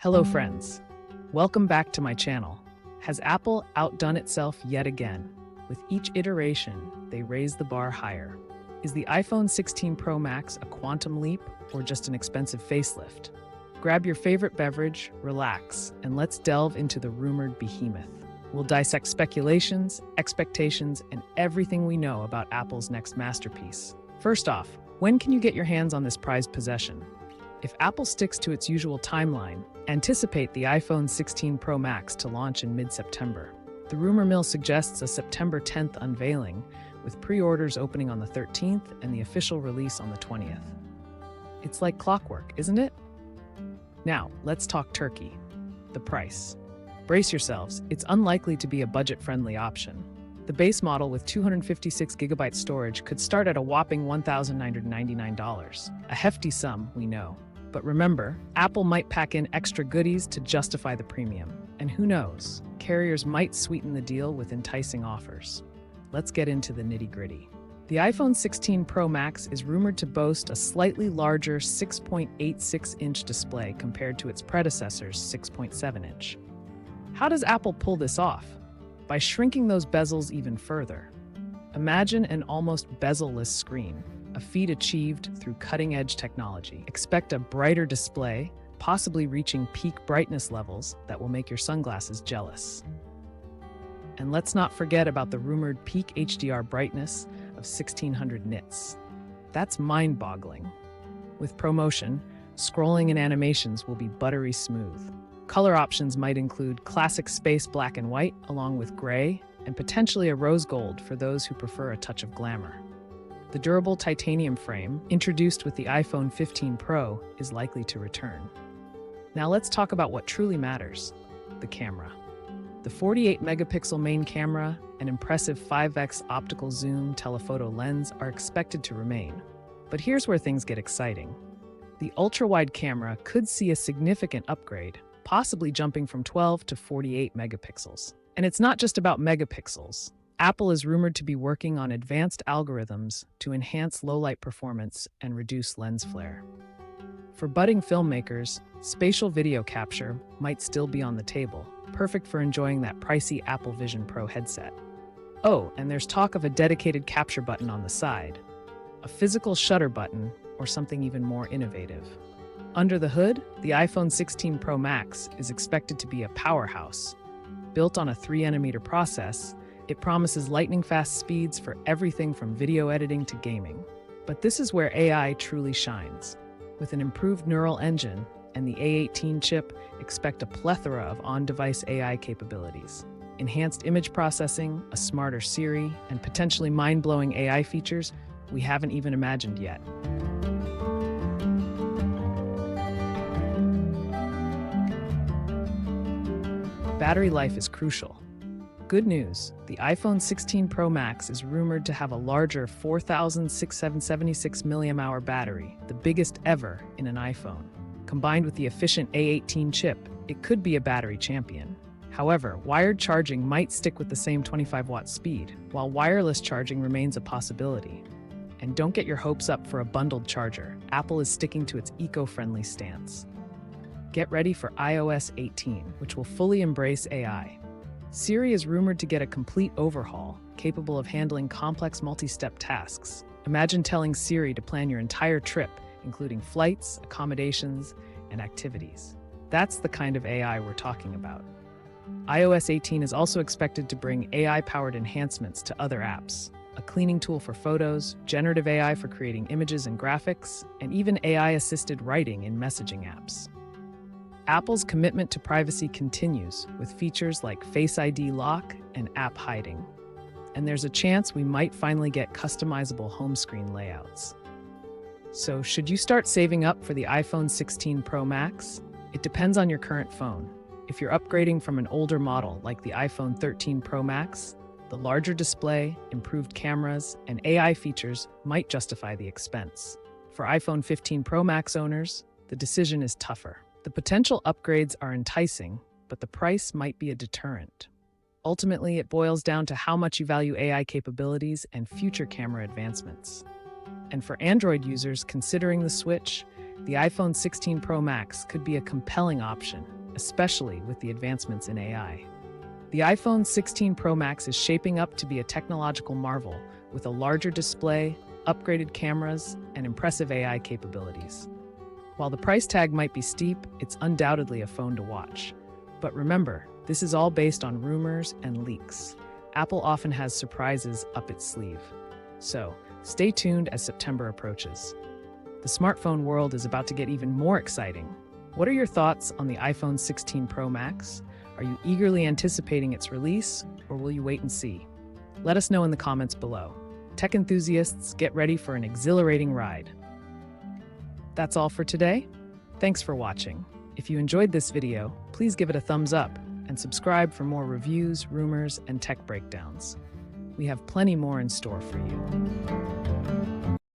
Hello friends, welcome back to my channel. Has Apple outdone itself yet again? With each iteration, they raise the bar higher. Is the iPhone 16 Pro Max a quantum leap or just an expensive facelift? Grab your favorite beverage, relax, and let's delve into the rumored behemoth. We'll dissect speculations, expectations, and everything we know about Apple's next masterpiece. First off, when can you get your hands on this prized possession? If Apple sticks to its usual timeline, anticipate the iPhone 16 Pro Max to launch in mid-September. The rumor mill suggests a September 10th unveiling, with pre-orders opening on the 13th and the official release on the 20th. It's like clockwork, isn't it? Now, let's talk turkey. The price. Brace yourselves, it's unlikely to be a budget-friendly option. The base model with 256GB storage could start at a whopping $1,999. A hefty sum, we know. But remember, Apple might pack in extra goodies to justify the premium. And who knows, carriers might sweeten the deal with enticing offers. Let's get into the nitty-gritty. The iPhone 16 Pro Max is rumored to boast a slightly larger 6.86-inch display compared to its predecessor's 6.7-inch. How does Apple pull this off? By shrinking those bezels even further. Imagine an almost bezel-less screen, a feat achieved through cutting-edge technology. Expect a brighter display, possibly reaching peak brightness levels that will make your sunglasses jealous. And let's not forget about the rumored peak HDR brightness of 1600 nits. That's mind-boggling. With ProMotion, scrolling and animations will be buttery smooth. Color options might include classic space black and white, along with gray, and potentially a rose gold for those who prefer a touch of glamour. The durable titanium frame, introduced with the iPhone 15 Pro, is likely to return. Now let's talk about what truly matters: the camera. The 48-megapixel main camera and impressive 5x optical zoom telephoto lens are expected to remain. But here's where things get exciting. The ultra-wide camera could see a significant upgrade, possibly jumping from 12 to 48 megapixels. And it's not just about megapixels. Apple is rumored to be working on advanced algorithms to enhance low-light performance and reduce lens flare. For budding filmmakers, spatial video capture might still be on the table, perfect for enjoying that pricey Apple Vision Pro headset. Oh, and there's talk of a dedicated capture button on the side, a physical shutter button, or something even more innovative. Under the hood, the iPhone 16 Pro Max is expected to be a powerhouse. Built on a 3nm process, it promises lightning-fast speeds for everything from video editing to gaming. But this is where AI truly shines. With an improved neural engine and the A18 chip, expect a plethora of on-device AI capabilities. Enhanced image processing, a smarter Siri, and potentially mind-blowing AI features we haven't even imagined yet. Battery life is crucial. Good news, the iPhone 16 Pro Max is rumored to have a larger 4,676 mAh battery, the biggest ever in an iPhone. Combined with the efficient A18 chip, it could be a battery champion. However, wired charging might stick with the same 25-watt speed, while wireless charging remains a possibility. And don't get your hopes up for a bundled charger. Apple is sticking to its eco-friendly stance. Get ready for iOS 18, which will fully embrace AI. Siri is rumored to get a complete overhaul, capable of handling complex multi-step tasks. Imagine telling Siri to plan your entire trip, including flights, accommodations, and activities. That's the kind of AI we're talking about. iOS 18 is also expected to bring AI-powered enhancements to other apps. A cleaning tool for photos, generative AI for creating images and graphics, and even AI-assisted writing in messaging apps. Apple's commitment to privacy continues with features like Face ID lock and app hiding. And there's a chance we might finally get customizable home screen layouts. So, should you start saving up for the iPhone 16 Pro Max? It depends on your current phone. If you're upgrading from an older model like the iPhone 13 Pro Max, the larger display, improved cameras, and AI features might justify the expense. For iPhone 15 Pro Max owners, the decision is tougher. The potential upgrades are enticing, but the price might be a deterrent. Ultimately, it boils down to how much you value AI capabilities and future camera advancements. And for Android users considering the switch, the iPhone 16 Pro Max could be a compelling option. especially with the advancements in AI. The iPhone 16 Pro Max is shaping up to be a technological marvel with a larger display, upgraded cameras, and impressive AI capabilities. While the price tag might be steep, it's undoubtedly a phone to watch. But remember, this is all based on rumors and leaks. Apple often has surprises up its sleeve. So, stay tuned as September approaches. The smartphone world is about to get even more exciting. What are your thoughts on the iPhone 16 Pro Max? Are you eagerly anticipating its release, or will you wait and see? Let us know in the comments below. Tech enthusiasts, get ready for an exhilarating ride. That's all for today. Thanks for watching. If you enjoyed this video, please give it a thumbs up and subscribe for more reviews, rumors, and tech breakdowns. We have plenty more in store for you.